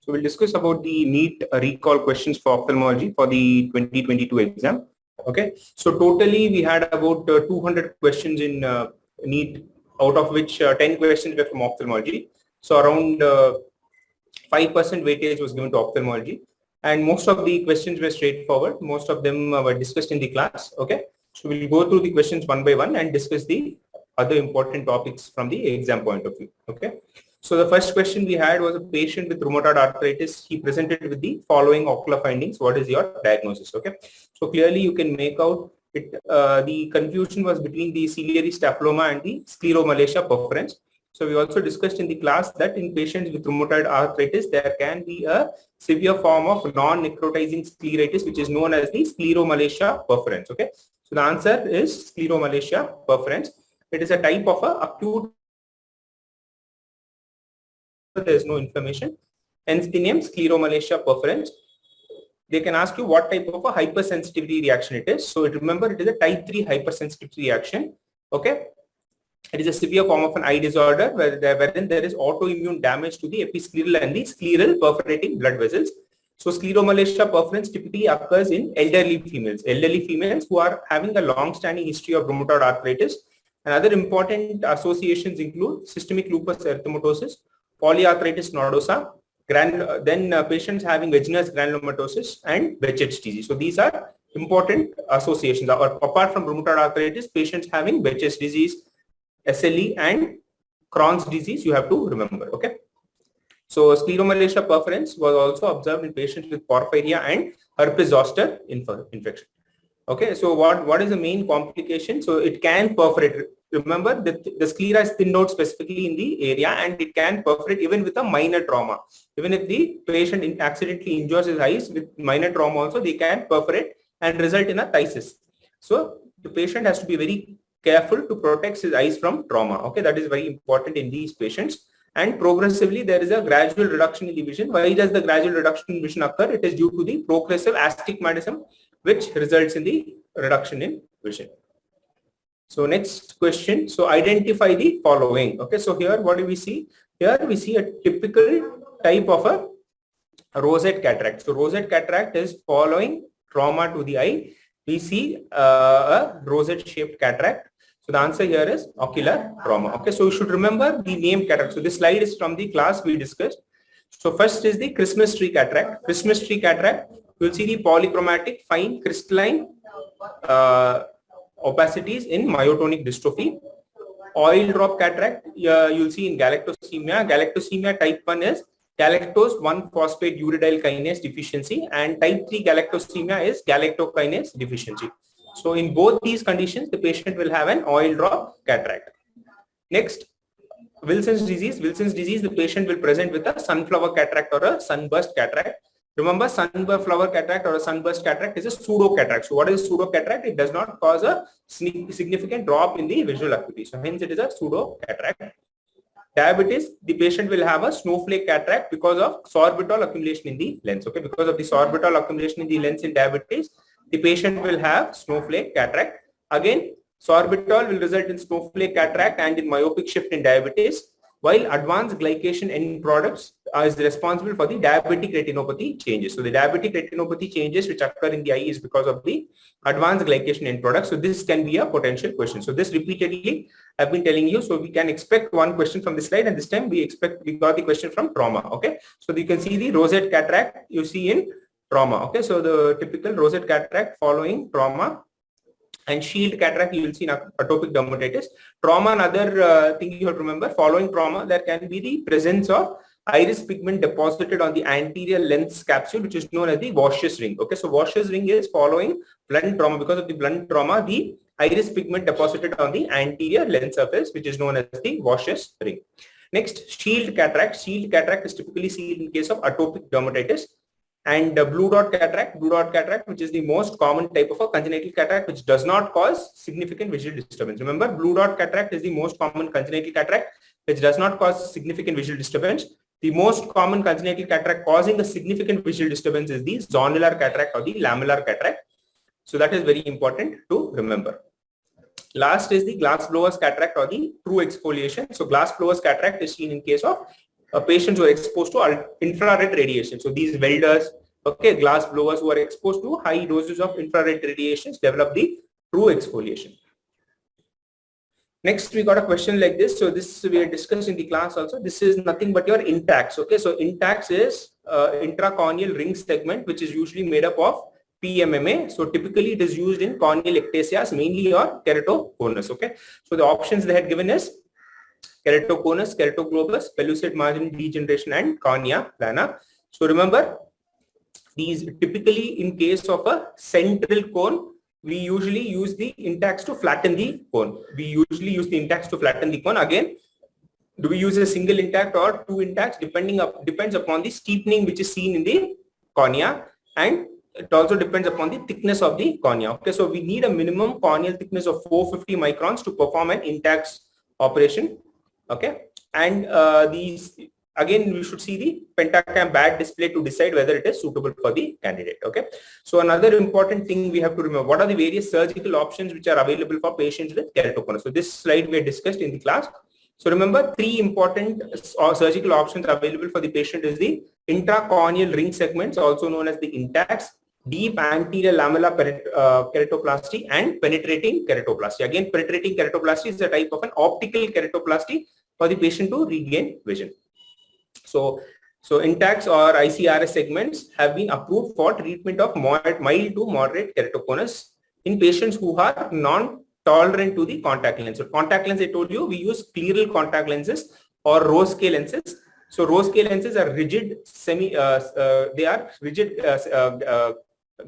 So we'll discuss about the NEET recall questions for ophthalmology for the 2022 exam. Okay, so totally we had about 200 questions in NEET, out of which 10 questions were from ophthalmology. So around 5% weightage was given to ophthalmology, and most of the questions were straightforward. Most of them were discussed in the class. Okay, so we'll go through the questions one by one and discuss the other important topics from the exam point of view. Okay. So the first question we had was a patient with rheumatoid arthritis. He presented with the following ocular findings. What is your diagnosis? Okay. So clearly you can make out it. The confusion was between the ciliary staphyloма and the scleromalacia perforans. So we also discussed in the class that in patients with rheumatoid arthritis, there can be a severe form of non-necrotizing scleritis, which is known as the scleromalacia perforans. Okay. So the answer is scleromalacia perforans. It is a type of a acute. There is no information, hence the name scleromalacia perforans. They can ask you what type of a hypersensitivity reaction it is. So remember, it is a type 3 hypersensitivity reaction. Okay, it is a severe form of an eye disorder wherein there is autoimmune damage to the episcleral and the scleral perforating blood vessels. So scleromalacia perforans typically occurs in elderly females who are having a long-standing history of rheumatoid arthritis. And other important associations include systemic lupus erythematosus, polyarthritis nodosa, patients having Wegener's granulomatosis and Behçet's disease. So these are important associations. Apart from rheumatoid arthritis, patients having Behçet's disease, SLE and Crohn's disease, you have to remember. Okay. So scleromalacia perforans was also observed in patients with porphyria and herpes zoster infection. Okay, so what is the main complication? So it can perforate. Remember that the sclera is thinned out specifically in the area, and it can perforate even with a minor trauma. Even if the patient accidentally injures his eyes with minor trauma also, they can perforate and result in a phthisis. So the patient has to be very careful to protect his eyes from trauma. Okay, that is very important in these patients. And progressively there is a gradual reduction in the vision. Why does the gradual reduction in vision occur? It is due to the progressive astigmatism, which results in the reduction in vision. So next question. So identify the following. Okay, so here what do we see? Here we see a typical type of a rosette cataract. So rosette cataract is following trauma to the eye. We see a rosette shaped cataract. So the answer here is ocular trauma. Okay, so you should remember the name cataract. So this slide is from the class we discussed. So first is the Christmas tree cataract. Christmas tree cataract, you will see the polychromatic fine crystalline opacities in myotonic dystrophy. Oil drop cataract, you will see in galactosemia. Galactosemia type 1 is galactose 1-phosphate uridyl kinase deficiency, and type 3 galactosemia is galactokinase deficiency. So in both these conditions, the patient will have an oil drop cataract. Next, Wilson's disease. Wilson's disease, the patient will present with a sunflower cataract or a sunburst cataract. Remember, sunflower cataract or a sunburst cataract is a pseudo cataract. So what is pseudo cataract? It does not cause a significant drop in the visual acuity. So hence it is a pseudo cataract. Diabetes, the patient will have a snowflake cataract because of sorbitol accumulation in the lens. Okay, because of the sorbitol accumulation in the lens in diabetes, the patient will have snowflake cataract. Again, sorbitol will result in snowflake cataract and in myopic shift in diabetes, while advanced glycation end products is responsible for the diabetic retinopathy changes. So the diabetic retinopathy changes which occur in the eye is because of the advanced glycation end products. So this can be a potential question. So this repeatedly I've been telling you. So we can expect one question from this slide, and this time we got the question from trauma. Okay, so you can see the rosette cataract you see in trauma. Okay, so the typical rosette cataract following trauma. And shield cataract you will see in atopic dermatitis. Trauma, another thing you have to remember, following trauma there can be the presence of iris pigment deposited on the anterior lens capsule, which is known as the Washer's ring. Okay, so Washer's ring is following blunt trauma. Because of the blunt trauma, the iris pigment deposited on the anterior lens surface, which is known as the Washer's ring. Next, shield cataract. Shield cataract is typically seen in case of atopic dermatitis. And blue dot cataract, which is the most common type of a congenital cataract, which does not cause significant visual disturbance. Remember, blue dot cataract is the most common congenital cataract, which does not cause significant visual disturbance. The most common congenital cataract causing a significant visual disturbance is the zonular cataract or the lamellar cataract. So that is very important to remember. Last is the glass blowers cataract or the true exfoliation. So glass blowers cataract is seen in case of patients who are exposed to infrared radiation. So these welders, okay, glass blowers who are exposed to high doses of infrared radiations develop the true exfoliation. Next, we got a question like this. So this we are discussed in the class also. This is nothing but your intacs. Okay, so intacs is intracorneal ring segment, which is usually made up of PMMA. So typically it is used in corneal ectasias, mainly your keratoconus. Okay, so the options they had given is keratoconus, keratoglobus, pellucid margin degeneration, and cornea plana. So remember, these typically in case of a central cone, we usually use the intacs to flatten the cone. We usually use the intacs to flatten the cone. Again, do we use a single intact or two intacts? Depends upon the steepening which is seen in the cornea, and it also depends upon the thickness of the cornea. Okay, so we need a minimum corneal thickness of 450 microns to perform an intact operation. Okay, and these again we should see the pentacam bad display to decide whether it is suitable for the candidate. Okay, so another important thing we have to remember, what are the various surgical options which are available for patients with keratoconus. So this slide we discussed in the class. So remember, three important surgical options available for the patient is the intracorneal ring segments, also known as the intacs, deep anterior lamellar keratoplasty, and penetrating keratoplasty. Again, penetrating keratoplasty is a type of an optical keratoplasty for the patient to regain vision. So intacs or ICRS segments have been approved for treatment of mild to moderate keratoconus in patients who are non-tolerant to the contact lens. So contact lens, I told you, we use scleral contact lenses or Rose-K lenses. So Rose-K lenses are rigid, they are rigid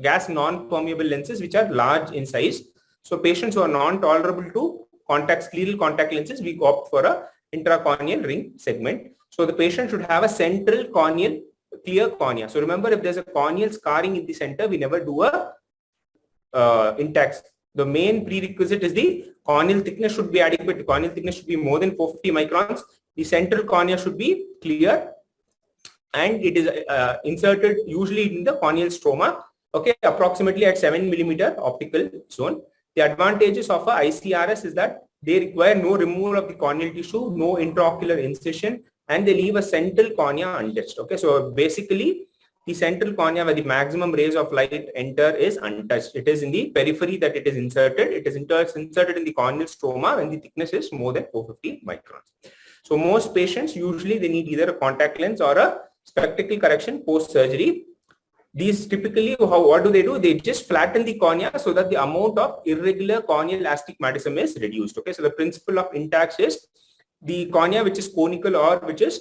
gas non-permeable lenses which are large in size. So patients who are non-tolerable to scleral contact lenses, we opt for a intracorneal ring segment. So the patient should have a central corneal clear cornea. So remember, if there's a corneal scarring in the center, we never do a intacs. The main prerequisite is the corneal thickness should be adequate. The corneal thickness should be more than 450 microns. The central cornea should be clear, and it is inserted usually in the corneal stroma. Okay, approximately at 7 millimeter optical zone. The advantages of a ICRS is that they require no removal of the corneal tissue, no intraocular incision, and they leave a central cornea untouched. Okay, so basically the central cornea where the maximum rays of light enter is untouched. It is in the periphery that it is inserted. It is inserted in the corneal stroma when the thickness is more than 450 microns. So most patients, usually they need either a contact lens or a spectacle correction post-surgery. These typically, what do? They just flatten the cornea so that the amount of irregular corneal astigmatism is reduced. Okay, so the principle of intacs is the cornea which is conical or which is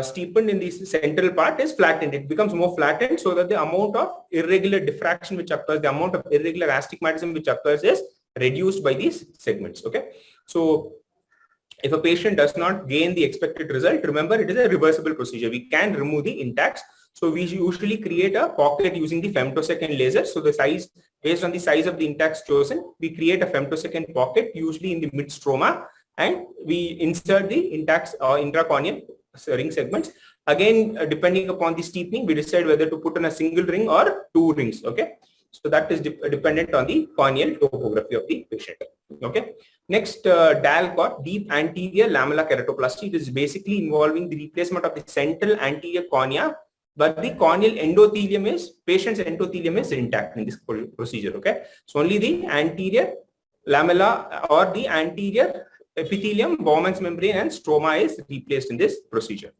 steepened in the central part is flattened. It becomes more flattened so that the amount of irregular diffraction which occurs, the amount of irregular astigmatism which occurs is reduced by these segments. Okay, so if a patient does not gain the expected result, remember it is a reversible procedure. We can remove the intacs. So we usually create a pocket using the femtosecond laser. So the size, based on the size of the intacs chosen, we create a femtosecond pocket usually in the mid stroma, and we insert the intacs or intracorneal ring segments. Again, depending upon the steepening, we decide whether to put in a single ring or two rings. Okay, so that is dependent on the corneal topography of the patient. Okay, next, DALCOT, deep anterior lamellar keratoplasty. It is basically involving the replacement of the central anterior cornea, but the corneal endothelium is, patient's endothelium is intact in this procedure. Okay, so only the anterior lamella or the anterior epithelium, Bowman's membrane, and stroma is replaced in this procedure.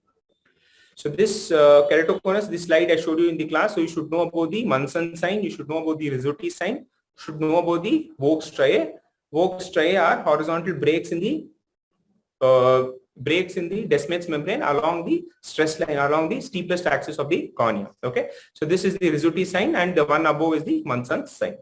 So this keratoconus, this slide I showed you in the class. So you should know about the Munson sign, you should know about the Rizzotti sign, you should know about the Vogt striae. Vogt striae are horizontal breaks in the Descemet's membrane along the stress line, along the steepest axis of the cornea. Okay, so this is the Rizzotti sign, and the one above is the Munson sign.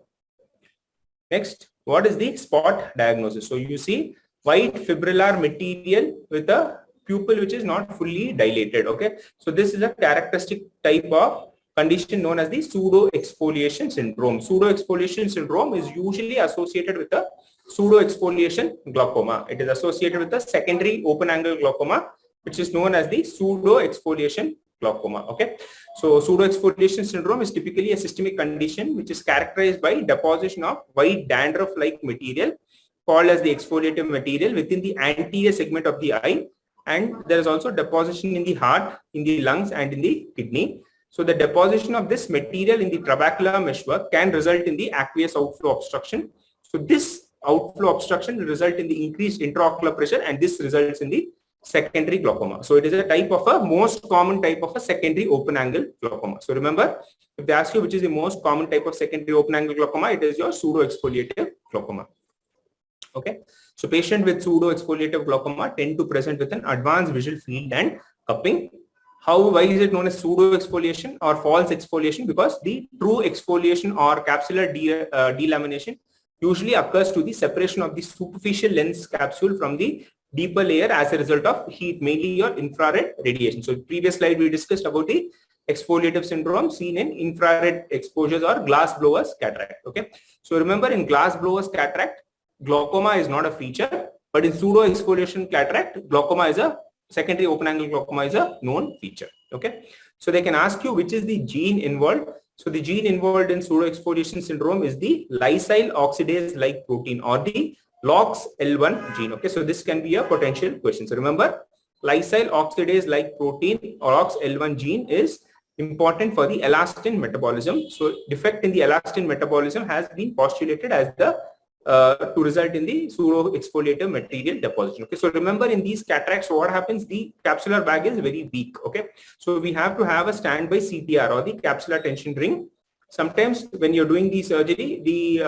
Next, what is the spot diagnosis? So you see white fibrillar material with a pupil which is not fully dilated. Okay, so this is a characteristic type of condition known as the pseudo-exfoliation syndrome. Pseudo-exfoliation syndrome is usually associated with a pseudo-exfoliation glaucoma. It is associated with a secondary open angle glaucoma, which is known as the pseudo-exfoliation glaucoma. Okay, so pseudo-exfoliation syndrome is typically a systemic condition which is characterized by deposition of white dandruff-like material called as the exfoliative material within the anterior segment of the eye, and there is also deposition in the heart, in the lungs, and in the kidney. So the deposition of this material in the trabecular meshwork can result in the aqueous outflow obstruction. So this outflow obstruction will result in the increased intraocular pressure, and this results in the secondary glaucoma. So it is a type of a most common type of a secondary open angle glaucoma. So remember, if they ask you which is the most common type of secondary open angle glaucoma, it is your pseudo-exfoliative glaucoma. Okay. So patient with pseudo-exfoliative glaucoma tend to present with an advanced visual field and cupping. Why is it known as pseudo-exfoliation or false exfoliation? Because the true exfoliation or capsular delamination usually occurs to the separation of the superficial lens capsule from the deeper layer as a result of heat, mainly your infrared radiation. So previous slide we discussed about the exfoliative syndrome seen in infrared exposures or glass blowers cataract. Okay. So remember, in glass blowers cataract, glaucoma is not a feature, but in pseudo-exfoliation cataract, glaucoma is a secondary open angle glaucoma is a known feature. Okay. So they can ask you which is the gene involved. So the gene involved in pseudo-exfoliation syndrome is the lysyl oxidase-like protein or the LOX-L1 gene. Okay. So this can be a potential question. So remember, lysyl oxidase-like protein or LOX-L1 gene is important for the elastin metabolism. So defect in the elastin metabolism has been postulated as the to result in the pseudo-exfoliative material deposition. Okay, so remember, in these cataracts, so what happens? The capsular bag is very weak. Okay, so we have to have a standby CTR or the capsular tension ring. Sometimes when you're doing the surgery, the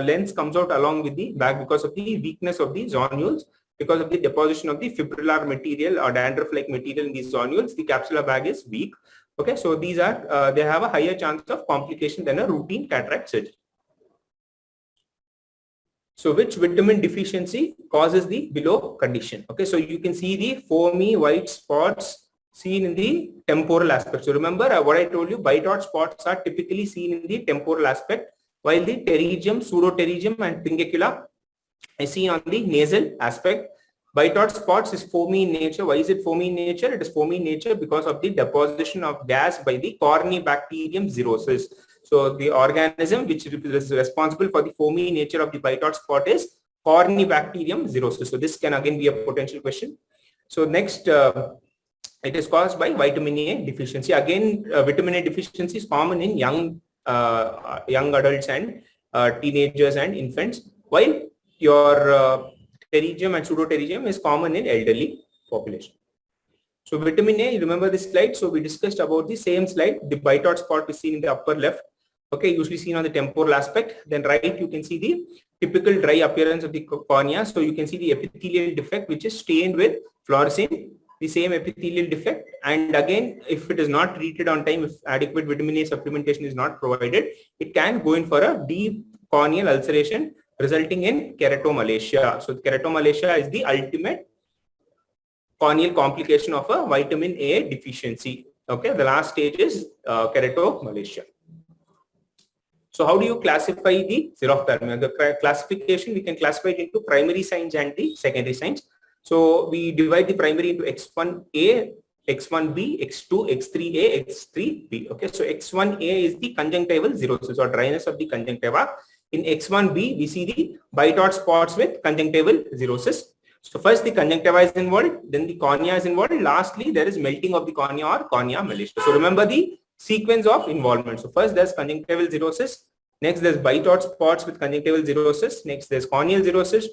lens comes out along with the bag because of the weakness of the zonules, because of the deposition of the fibrillar material or dandruff-like material in these zonules. The capsular bag is weak. Okay, so these are they have a higher chance of complication than a routine cataract surgery. So which vitamin deficiency causes the below condition? Okay, so you can see the foamy white spots seen in the temporal aspect. So remember what I told you, bite out spots are typically seen in the temporal aspect, while the pterygium, pseudopterygium and pingacula is seen on the nasal aspect. Bite out spots is foamy in nature. Why is it foamy in nature? It is foamy in nature because of the deposition of gas by the Corynebacterium xerosis. So the organism which is responsible for the foamy nature of the bite out spot is Corynebacterium xerosis. So this can again be a potential question. So next, it is caused by vitamin A deficiency. Again, vitamin A deficiency is common in young adults and teenagers and infants, while your pterygium and pseudopterygium is common in elderly population. So vitamin A, you remember this slide? So we discussed about the same slide. The bite out spot is seen in the upper left. Okay, usually seen on the temporal aspect. Then right, you can see the typical dry appearance of the cornea. So you can see the epithelial defect which is stained with fluorescein, the same epithelial defect. And again, if it is not treated on time, if adequate vitamin A supplementation is not provided, it can go in for a deep corneal ulceration resulting in keratomalacia. So keratomalacia is the ultimate corneal complication of a vitamin A deficiency. Okay, the last stage is keratomalacia. So how do you classify the xerophthalmia? The classification, we can classify it into primary signs and the secondary signs. So we divide the primary into X1A, X1B, X2, X3A, X3B. Okay, so X1A is the conjunctival xerosis or dryness of the conjunctiva. In X1B, we see the bite out spots with conjunctival xerosis. So first the conjunctiva is involved, then the cornea is involved, lastly there is melting of the cornea or cornea malacia. So remember the sequence of involvement. So first there's conjunctival xerosis, next there's bite out spots with conjunctival xerosis, next there's corneal xerosis,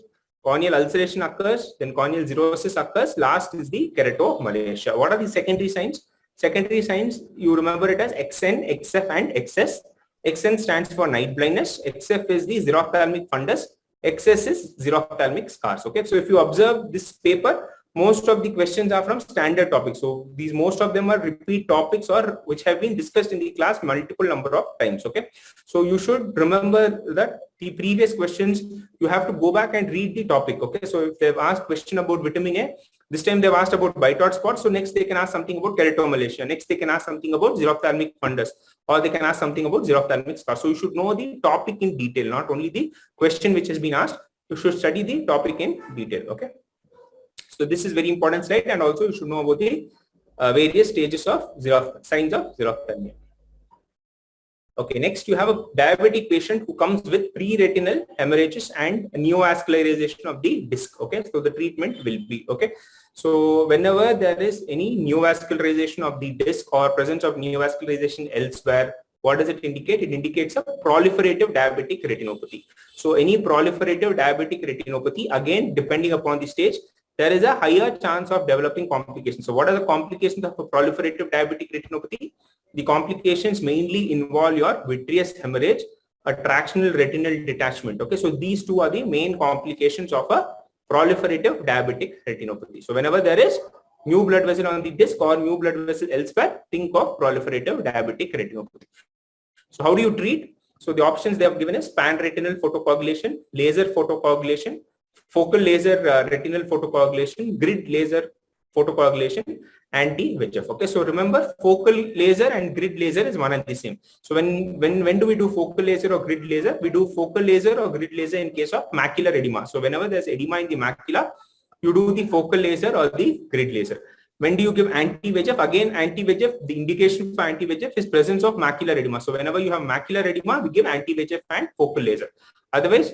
corneal ulceration occurs, then corneal xerosis occurs, last is the keratomalacia. What are the secondary signs? Secondary signs, you remember it as XN, XF and XS. XN stands for night blindness, XF is the xerophthalmic fundus, XS is xerophthalmic scars. Okay, so if you observe this paper, most of the questions are from standard topics. So these most of them are repeat topics or which have been discussed in the class multiple number of times. Okay, so you should remember that the previous questions you have to go back and read the topic. Okay, so if they've asked question about vitamin A, this time they've asked about bite out spots, so next they can ask something about keratomalacia, next they can ask something about xerophthalmic fundus, or they can ask something about xerophthalmic scars. So you should know the topic in detail, not only the question which has been asked. You should study the topic in detail. Okay, so this is very important slide, and also you should know about the various stages of signs of xerophthalmia. Okay, next you have a diabetic patient who comes with pre-retinal hemorrhages and neovascularization of the disc. Okay, so the treatment will be, okay, So whenever there is any neovascularization of the disc or presence of neovascularization elsewhere, what does it indicate? It indicates a proliferative diabetic retinopathy. So any proliferative diabetic retinopathy, again, depending upon the stage, there is a higher chance of developing complications. So what are the complications of a proliferative diabetic retinopathy? The complications mainly involve your vitreous hemorrhage, a tractional retinal detachment. Okay, so these two are the main complications of a proliferative diabetic retinopathy. So whenever there is new blood vessel on the disc or new blood vessel elsewhere, think of proliferative diabetic retinopathy. So how do you treat? So the options they have given is pan-retinal photocoagulation, laser photocoagulation, focal laser retinal photocoagulation, grid laser photocoagulation, anti-VEGF. Okay, so remember, focal laser and grid laser is one and the same. So when do we do focal laser or grid laser? We do focal laser or grid laser in case of macular edema. So whenever there's edema in the macula, you do the focal laser or the grid laser. When do you give anti-VEGF? Again, anti-VEGF, the indication for anti-VEGF is presence of macular edema. So whenever you have macular edema, we give anti-VEGF and focal laser. Otherwise,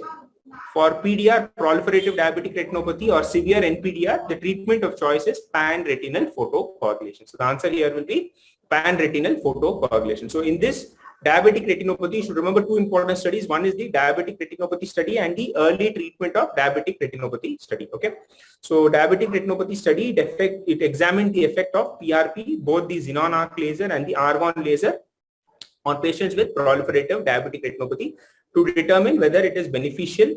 for PDR, proliferative diabetic retinopathy or severe NPDR, the treatment of choice is pan-retinal photocoagulation. So the answer here will be pan-retinal photocoagulation. So in this diabetic retinopathy, you should remember two important studies. One is the diabetic retinopathy study and the early treatment of diabetic retinopathy study. Okay. So diabetic retinopathy study, it examined the effect of PRP, both the xenon arc laser and the argon laser on patients with proliferative diabetic retinopathy to determine whether it is beneficial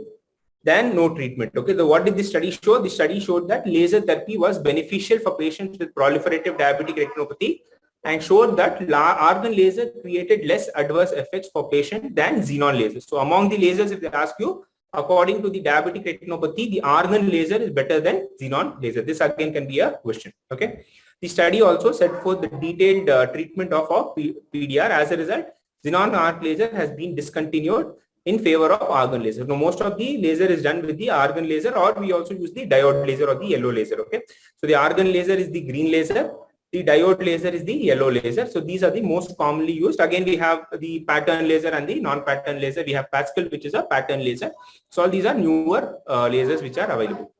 than no treatment. Okay, so what did the study show? The study showed that laser therapy was beneficial for patients with proliferative diabetic retinopathy and showed that argon laser created less adverse effects for patients than xenon lasers. So among the lasers, if they ask you, according to the diabetic retinopathy, the argon laser is better than xenon laser. This again can be a question. Okay. The study also set forth the detailed treatment of PDR. As a result, xenon arc laser has been discontinued in favor of argon laser. Now, most of the laser is done with the argon laser, or we also use the diode laser or the yellow laser. Okay, so the argon laser is the green laser, the diode laser is the yellow laser. So these are the most commonly used. Again, we have the pattern laser and the non-pattern laser. We have Pascal, which is a pattern laser. So all these are newer lasers which are available.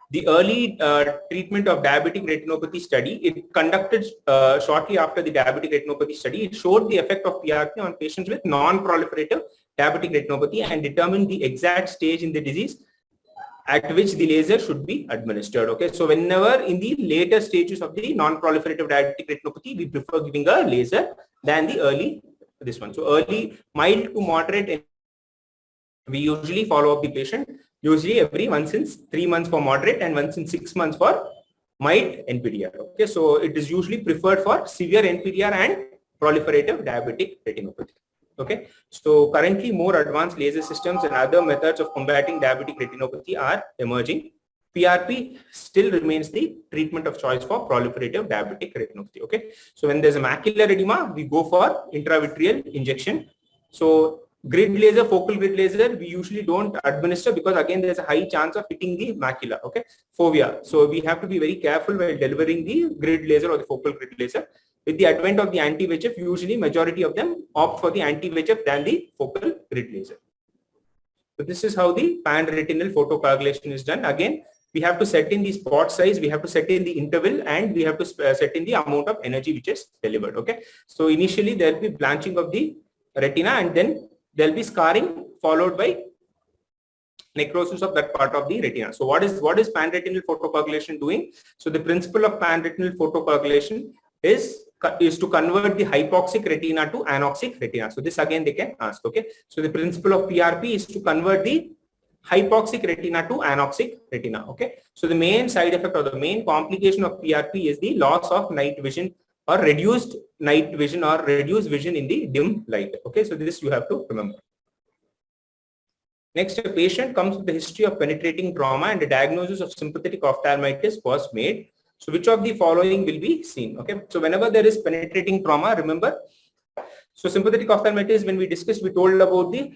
The early treatment of diabetic retinopathy study, it conducted shortly after the diabetic retinopathy study, it showed the effect of PRP on patients with non-proliferative diabetic retinopathy and determined the exact stage in the disease at which the laser should be administered. Okay, so whenever in the later stages of the non-proliferative diabetic retinopathy, we prefer giving a laser than the early this one. So early, mild to moderate, we usually follow up the patient usually every once in 3 months for moderate and once in 6 months for mild NPDR. Okay, so it is usually preferred for severe NPDR and proliferative diabetic retinopathy. Okay, so currently more advanced laser systems and other methods of combating diabetic retinopathy are emerging. PRP still remains the treatment of choice for proliferative diabetic retinopathy. Okay, so when there's a macular edema, we go for intravitreal injection. So grid laser, focal grid laser, we usually don't administer because again there's a high chance of hitting the macula, okay, fovea. So we have to be very careful while delivering the grid laser or the focal grid laser. With the advent of the anti-VEGF, usually majority of them opt for the anti-VEGF than the focal grid laser. So this is how the pan-retinal photocoagulation is done. Again, we have to set in the spot size, we have to set in the interval, and we have to set in the amount of energy which is delivered. Okay, so initially there will be blanching of the retina and then there will be scarring followed by necrosis of that part of the retina. So what is pan-retinal photocoagulation doing? So the principle of pan-retinal photocoagulation is to convert the hypoxic retina to anoxic retina. So this again they can ask. Okay, so the principle of PRP is to convert the hypoxic retina to anoxic retina. Okay, so the main side effect or the main complication of PRP is the loss of night vision or reduced night vision or reduced vision in the dim light. Okay, so this you have to remember. Next, a patient comes with a history of penetrating trauma and a diagnosis of sympathetic ophthalmitis was made. So which of the following will be seen? Okay, so whenever there is penetrating trauma, remember, so sympathetic ophthalmitis, when we discussed, we told about the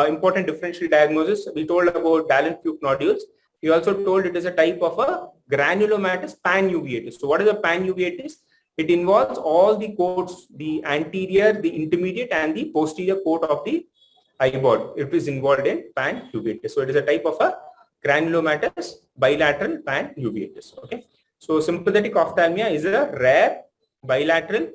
important differential diagnosis. We told about Dallen-Fuchs nodules. We also told it is a type of a granulomatous pan-uveitis. So what is a pan-uveitis? It involves all the coats, the anterior, the intermediate and the posterior coat of the eyeball. It is involved in pan-uveitis. So it is a type of a granulomatous bilateral pan uveitis. Okay, so sympathetic ophthalmia is a rare bilateral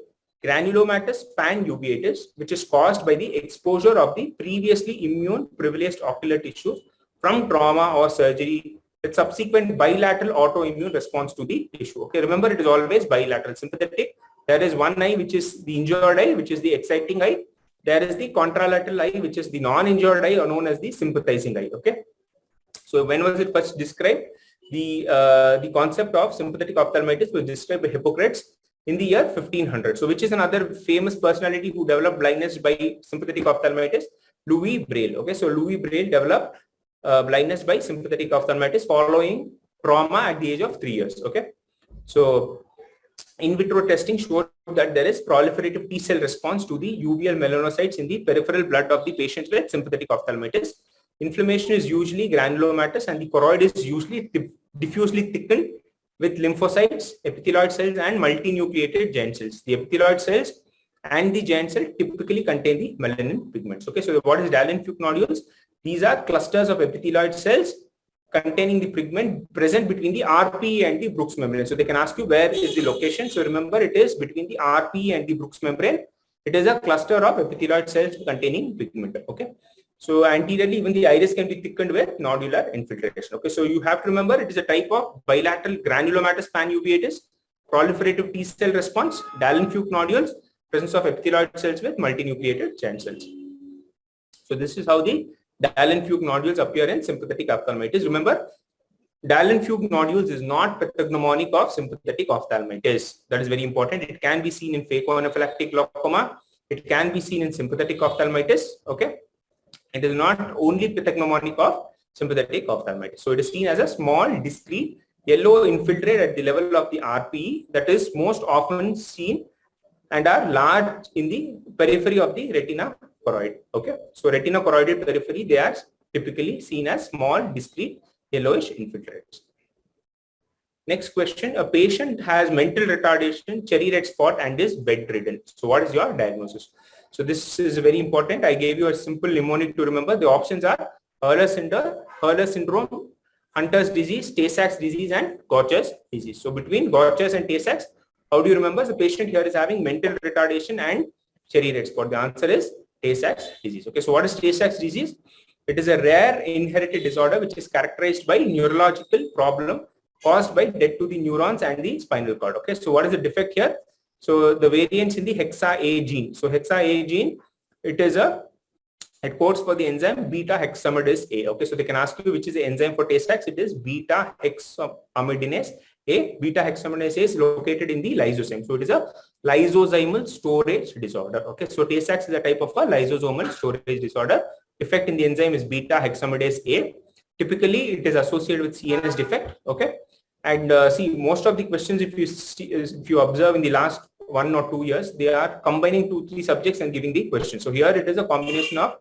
granulomatous pan uveitis which is caused by the exposure of the previously immune privileged ocular tissue from trauma or surgery with subsequent bilateral autoimmune response to the tissue. Okay, remember it is always bilateral. Sympathetic, there is one eye which is the injured eye, which is the exciting eye. There is the contralateral eye, which is the non-injured eye, or known as the sympathizing eye. Okay, so when was it first described? The concept of sympathetic ophthalmitis was described by Hippocrates in the year 1500. So which is another famous personality who developed blindness by sympathetic ophthalmitis? Louis Braille. Okay, so Louis Braille developed blindness by sympathetic ophthalmitis following trauma at the age of 3 years. Okay, so in vitro testing showed that there is proliferative T cell response to the uveal melanocytes in the peripheral blood of the patients with sympathetic ophthalmitis. Inflammation is usually granulomatous and the choroid is usually diffusely thickened with lymphocytes, epithelioid cells and multinucleated giant cells. The epithelioid cells and the giant cell typically contain the melanin pigments. Okay, so what is Dahlen-Fuch nodules? These are clusters of epithelioid cells containing the pigment present between the RPE and the Brooks membrane. So they can ask you where is the location. So remember it is between the RPE and the Brooks membrane. It is a cluster of epithelioid cells containing pigment. Okay, so anteriorly even the iris can be thickened with nodular infiltration. Okay, so you have to remember it is a type of bilateral granulomatous panuveitis, proliferative T cell response, Dahlen-Fuch nodules, presence of epithelioid cells with multinucleated giant cells. So this is how the Dahlen-Fuch nodules appear in sympathetic ophthalmitis. Remember, Dahlen-Fuch nodules is not pathognomonic of sympathetic ophthalmitis. That is very important. It can be seen in phacoanaphylactic glaucoma. It can be seen in sympathetic ophthalmitis. Okay, it is not only pathognomonic of sympathetic ophthalmitis. So it is seen as a small, discrete yellow infiltrate at the level of the RPE that is most often seen and are large in the periphery of the retina choroid. Okay, so retinachoroidal periphery, they are typically seen as small, discrete, yellowish infiltrates. Next question: a patient has mental retardation, cherry red spot, and is bedridden. So what is your diagnosis? So this is very important. I gave you a simple mnemonic to remember. The options are Hurler syndrome, Hunter's disease, Tay-Sachs disease, and Gaucher's disease. So between Gaucher's and Tay-Sachs, how do you remember? The patient here is having mental retardation and cherry red spot. The answer is Tay-Sachs disease. Okay, so what is Tay-Sachs disease? It is a rare inherited disorder which is characterized by neurological problem caused by death to the neurons and the spinal cord. Okay, so what is the defect here? So the variants in the hexa-A gene. So hexa-A gene, it codes for the enzyme beta hexamidase A. Okay, so they can ask you which is the enzyme for Tay-Sachs. It is beta hexamidase A. Beta hexamidase A is located in the lysosome. So it is a lysosomal storage disorder. Okay, so Tay-Sachs is a type of a lysosomal storage disorder. Defect in the enzyme is beta hexamidase A. Typically, it is associated with CNS defect. Okay, and see, most of the questions, if you observe in the last 1 or 2 years, they are combining 2-3 subjects and giving the question. So here it is a combination of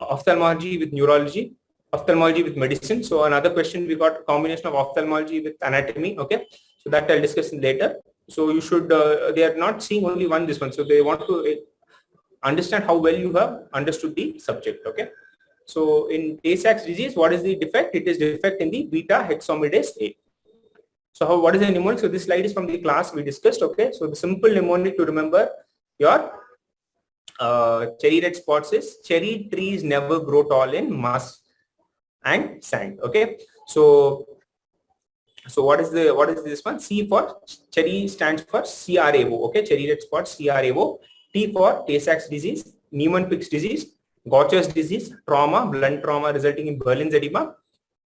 ophthalmology with neurology, ophthalmology with medicine. So another question, we got a combination of ophthalmology with anatomy. Okay, so that I'll discuss later. So you should, they are not seeing only this one. So they want to understand how well you have understood the subject. Okay, so in Tay-Sachs disease, what is the defect? It is defect in the beta hexamidase A. So what is the mnemonic? So this slide is from the class we discussed. Okay, so the simple mnemonic to remember your cherry red spots is: cherry trees never grow tall in moss and sand. Okay, so what is this one? C for cherry stands for CRAO. Okay, cherry red spot, CRAO. T for Tay-Sachs disease, Niemann-Pick's disease, Gaucher's disease, trauma, blunt trauma resulting in Berlin's edema,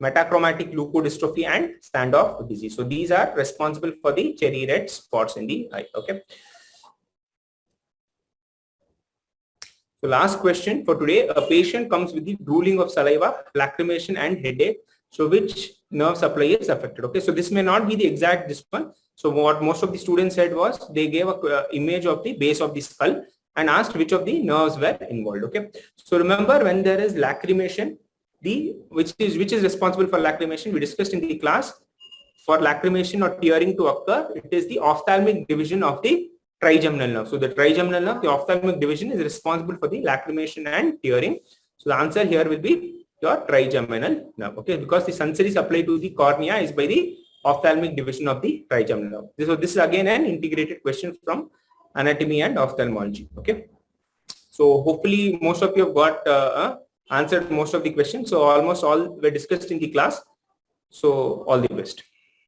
metachromatic leukodystrophy, and standoff disease. So these are responsible for the cherry red spots in the eye. Okay. So last question for today: a patient comes with the drooling of saliva, lacrimation, and headache. So which nerve supply is affected? Okay, so this may not be the exact this one. So what most of the students said was they gave a image of the base of the skull and asked which of the nerves were involved. Okay, so remember, when there is lacrimation, which is responsible for lacrimation, we discussed in the class. For lacrimation or tearing to occur, it is the ophthalmic division of the trigeminal nerve. So the trigeminal nerve, the ophthalmic division, is responsible for the lacrimation and tearing. So the answer here will be your trigeminal nerve. Okay, because the sensory supply to the cornea is by the ophthalmic division of the trigeminal nerve. So this is again an integrated question from anatomy and ophthalmology. Okay, so hopefully most of you have got answered most of the questions. So almost all were discussed in the class. So all the best.